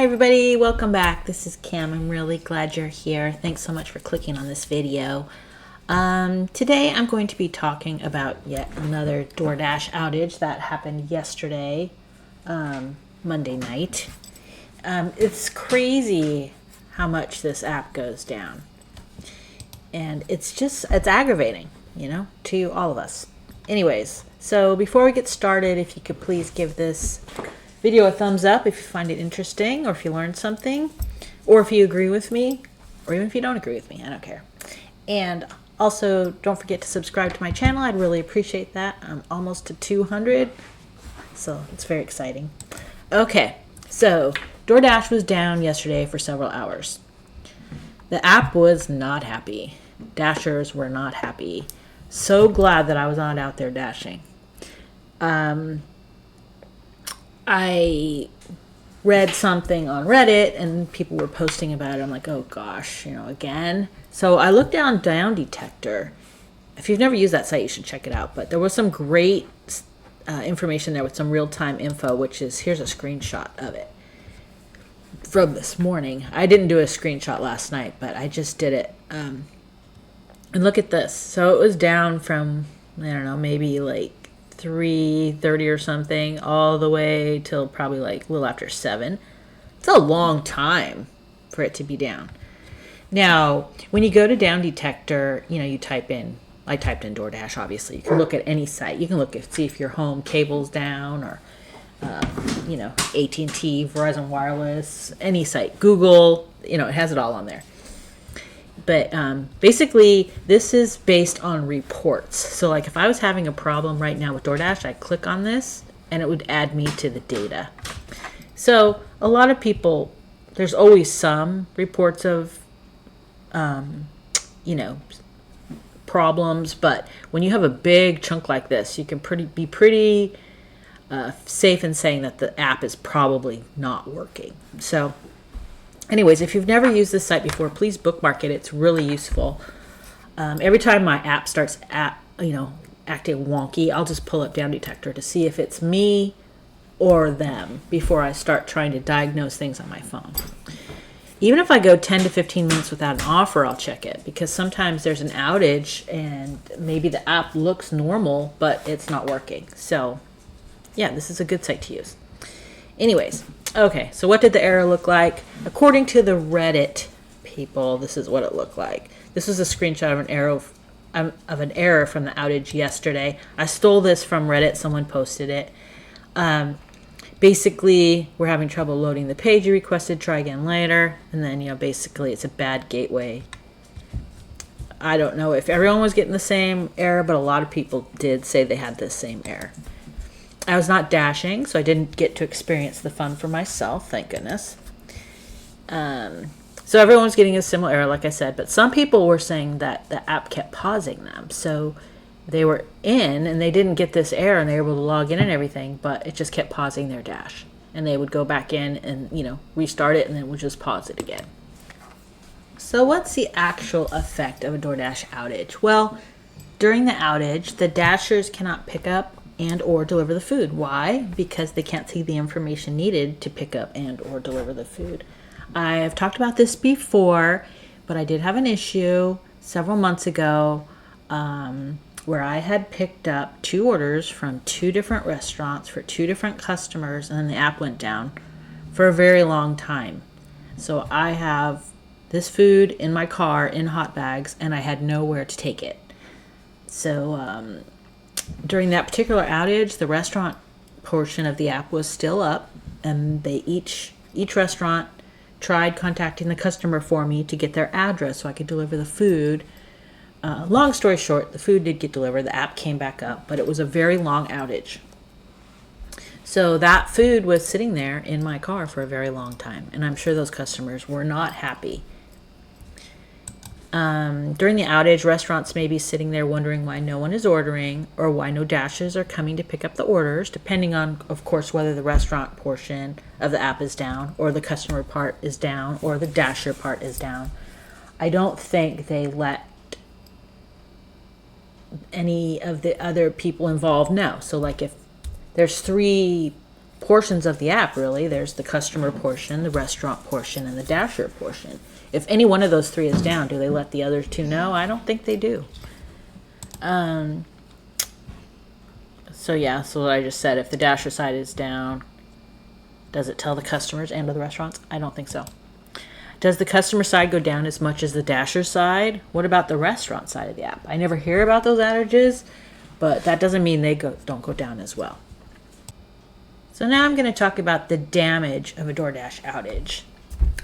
Hi everybody, welcome back. This is Kim. I'm really glad you're here. Thanks so much for clicking on this video. Today I'm going to be talking about yet another DoorDash outage that happened yesterday, Monday night. It's crazy how much this app goes down. And it's aggravating, to all of us. Anyways, so before we get started, if you could please give this video a thumbs up if you find it interesting, or if you learned something, or if you agree with me, or even if you don't agree with me, I don't care. And also, don't forget to subscribe to my channel. I'd really appreciate that. I'm almost to 200, so it's very exciting. Okay, so DoorDash was down yesterday for several hours. The app was not happy. Dashers were not happy. So glad that I was not out there dashing. I read something on Reddit and people were posting about it. I'm like, oh gosh, again. So I looked down Detector. If you've never used that site, you should check it out. But there was some great information there with some real-time info, here's a screenshot of it from this morning. I didn't do a screenshot last night, but I just did it. And look at this. So it was down from, I don't know, maybe like 3:30 or something all the way till probably like a little after 7. It's a long time for it to be down. Now, when you go to Down Detector, you type in, I typed in DoorDash, obviously. You can look at any site. You can look at, see if your home cable's down, or AT&T, Verizon Wireless, any site. Google, it has it all on there. But basically, this is based on reports. So like if I was having a problem right now with DoorDash, I'd click on this and it would add me to the data. So a lot of people, there's always some reports of, problems. But when you have a big chunk like this, you can be pretty safe in saying that the app is probably not working. So anyways, if you've never used this site before, please bookmark it. It's really useful. Every time my app starts acting wonky, I'll just pull up Down Detector to see if it's me or them before I start trying to diagnose things on my phone. Even if I go 10 to 15 minutes without an offer, I'll check it, because sometimes there's an outage and maybe the app looks normal, but it's not working. So yeah, this is a good site to use. Anyways, okay, so what did the error look like? According to the Reddit people, this is what it looked like. This was a screenshot of an error from the outage yesterday. I stole this from Reddit. Someone posted it. Basically, we're having trouble loading the page you requested. Try again later. And then, basically it's a bad gateway. I don't know if everyone was getting the same error, but a lot of people did say they had this same error. I was not dashing, so I didn't get to experience the fun for myself, thank goodness. So everyone was getting a similar error, like I said, but some people were saying that the app kept pausing them. So they were in and they didn't get this error and they were able to log in and everything, but it just kept pausing their dash. And they would go back in and, restart it, and then it would just pause it again. So what's the actual effect of a DoorDash outage? Well, during the outage, the dashers cannot pick up and or deliver the food. Why? Because they can't see the information needed to pick up and or deliver the food. I have talked about this before, but I did have an issue several months ago where I had picked up 2 orders from 2 different restaurants for 2 different customers, and then the app went down for a very long time. So I have this food in my car in hot bags, and I had nowhere to take it. So during that particular outage, the restaurant portion of the app was still up, and they each restaurant tried contacting the customer for me to get their address so I could deliver the food. Long story short, the food did get delivered. The app came back up, but it was a very long outage. So that food was sitting there in my car for a very long time, and I'm sure those customers were not happy. During the outage, restaurants may be sitting there wondering why no one is ordering, or why no dashes are coming to pick up the orders, depending on, of course, whether the restaurant portion of the app is down, or the customer part is down, or the dasher part is down. I don't think they let any of the other people involved know. So like if there's 3 portions of the app, really. There's the customer portion, the restaurant portion, and the Dasher portion. If any one of those three is down, do they let the other two know? I don't think they do. So yeah, so what I just said, if the Dasher side is down, does it tell the customers and to the restaurants? I don't think so. Does the customer side go down as much as the Dasher side? What about the restaurant side of the app? I never hear about those outages, but that doesn't mean they don't go down as well. So now I'm going to talk about the damage of a DoorDash outage.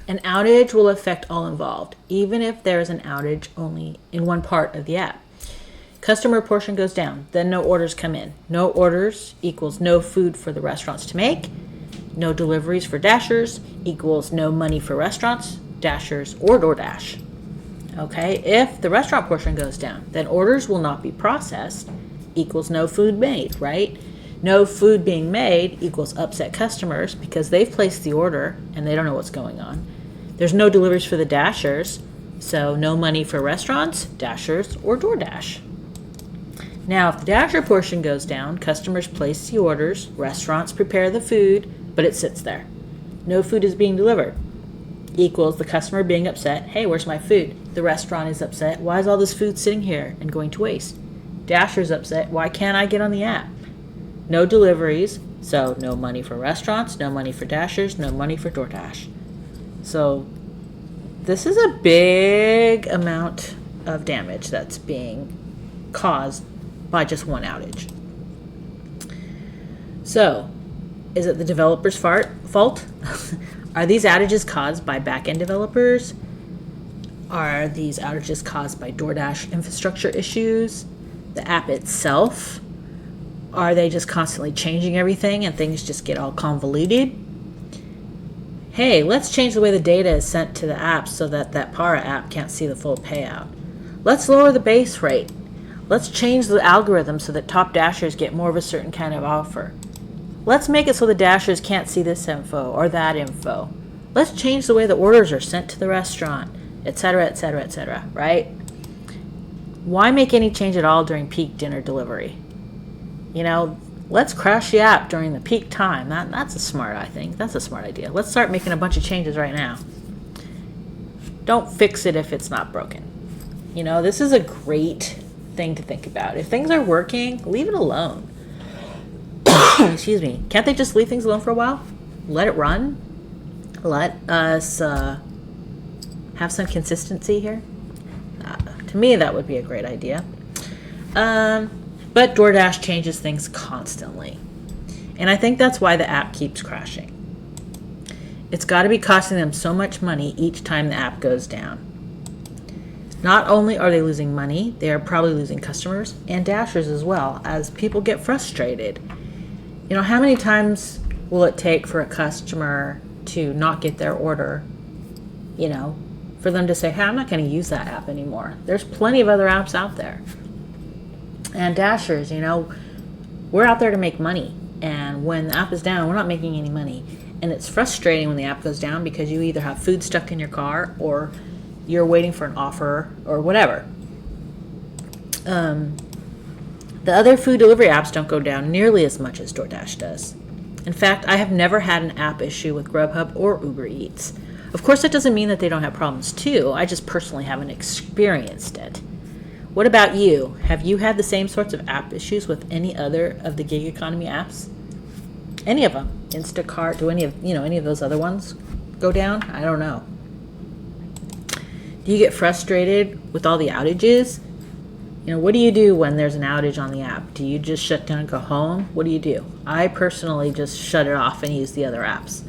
An outage will affect all involved, even if there is an outage only in one part of the app. Customer portion goes down, then no orders come in. No orders equals no food for the restaurants to make. No deliveries for Dashers equals no money for restaurants, Dashers, or DoorDash. Okay, if the restaurant portion goes down, then orders will not be processed equals no food made, right? No food being made equals upset customers because they've placed the order and they don't know what's going on. There's no deliveries for the Dashers, so no money for restaurants, Dashers, or DoorDash. Now, if the Dasher portion goes down, customers place the orders, restaurants prepare the food, but it sits there. No food is being delivered. Equals the customer being upset, hey, where's my food? The restaurant is upset, why is all this food sitting here and going to waste? Dasher's upset, why can't I get on the app? No deliveries, so no money for restaurants, no money for Dashers, no money for DoorDash. So this is a big amount of damage that's being caused by just one outage. So, is it the developer's fault? Are these outages caused by back-end developers? Are these outages caused by DoorDash infrastructure issues? The app itself? Are they just constantly changing everything and things just get all convoluted? Hey, let's change the way the data is sent to the app so that Para app can't see the full payout. Let's lower the base rate. Let's change the algorithm so that top Dashers get more of a certain kind of offer. Let's make it so the Dashers can't see this info or that info. Let's change the way the orders are sent to the restaurant, etc., etc., etc., right? Why make any change at all during peak dinner delivery? You know, let's crash the app during the peak time. That's I think. That's a smart idea. Let's start making a bunch of changes right now. Don't fix it if it's not broken. You know, this is a great thing to think about. If things are working, leave it alone. Excuse me. Can't they just leave things alone for a while? Let it run? Let us have some consistency here? To me, that would be a great idea. But DoorDash changes things constantly. And I think that's why the app keeps crashing. It's got to be costing them so much money each time the app goes down. Not only are they losing money, they are probably losing customers and Dashers as well, as people get frustrated. You know, how many times will it take for a customer to not get their order, you know, for them to say, hey, I'm not going to use that app anymore. There's plenty of other apps out there. And Dashers, you know, we're out there to make money. And when the app is down, we're not making any money. And it's frustrating when the app goes down because you either have food stuck in your car or you're waiting for an offer or whatever. The other food delivery apps don't go down nearly as much as DoorDash does. In fact, I have never had an app issue with Grubhub or Uber Eats. Of course, that doesn't mean that they don't have problems too. I just personally haven't experienced it. What about you? Have you had the same sorts of app issues with any other of the gig economy apps? Any of them? Instacart? Do any of those other ones go down? I don't know. Do you get frustrated with all the outages? You know, what do you do when there's an outage on the app? Do you just shut down and go home? What do you do? I personally just shut it off and use the other apps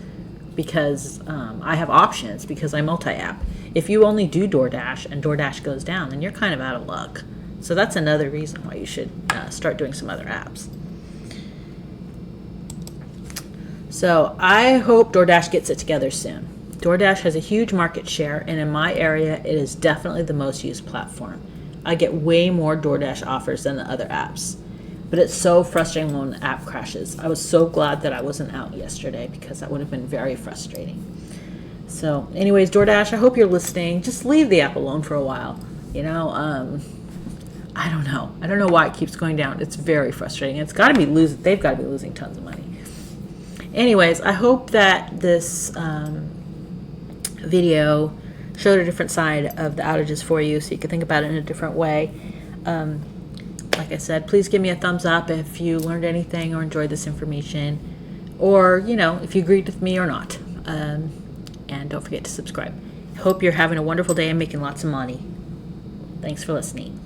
because I have options because I multi-app. If you only do DoorDash and DoorDash goes down, then you're kind of out of luck. So that's another reason why you should start doing some other apps. So I hope DoorDash gets it together soon. DoorDash has a huge market share, and in my area, it is definitely the most used platform. I get way more DoorDash offers than the other apps. But it's so frustrating when the app crashes. I was so glad that I wasn't out yesterday because that would have been very frustrating. So anyways, DoorDash, I hope you're listening. Just leave the app alone for a while. You know, I don't know. I don't know why it keeps going down. It's very frustrating. They've got to be losing tons of money. Anyways, I hope that this video showed a different side of the outages for you so you can think about it in a different way. Like I said, please give me a thumbs up if you learned anything or enjoyed this information, or, if you agreed with me or not. And don't forget to subscribe. Hope you're having a wonderful day and making lots of money. Thanks for listening.